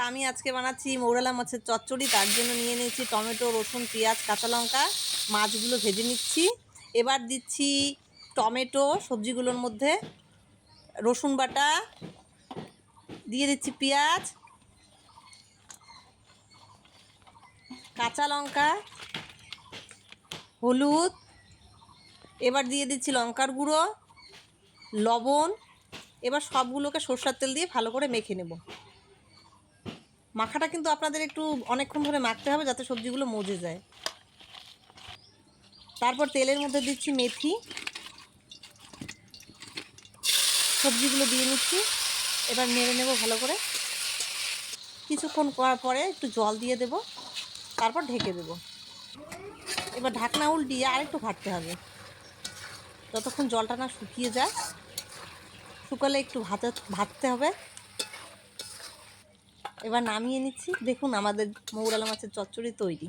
আমি আজকে বানাচ্ছি মৌরালা মাছের চচ্চড়ি। তার জন্য নিয়ে নিয়েছি টমেটো, রসুন, পেঁয়াজ, কাঁচা লঙ্কা। মাছগুলো ভেজে নিচ্ছি। এবার দিচ্ছি টমেটো সবজিগুলোর মধ্যে, রসুন বাটা দিয়ে দিচ্ছি, পেঁয়াজ, কাঁচা লঙ্কা, হলুদ। এবার দিয়ে দিচ্ছি লঙ্কার গুঁড়ো, লবণ। এবার সবগুলোকে সরষের তেল দিয়ে ভালো করে মেখে নেব। মাখাটা কিন্তু আপনাদের একটু অনেকক্ষণ ধরে মাখতে হবে যাতে সবজিগুলো মজে যায়। তারপর তেলের মধ্যে দিচ্ছি মেথি, সবজিগুলো দিয়ে নিচ্ছি। এবার নেড়ে নেব ভালো করে। কিছুক্ষণ করার পরে একটু জল দিয়ে দেব, তারপর ঢেকে দেব। এবার ঢাকনা উল্টিয়ে আরেকটু ঘাটতে হবে, যতক্ষণ জলটা না শুকিয়ে যায়। শুকালে একটু ভাজতে হবে। এবার নামিয়ে নিচ্ছি। দেখুন আমাদের মৌরালা মাছের চচ্চড়ি তৈরি।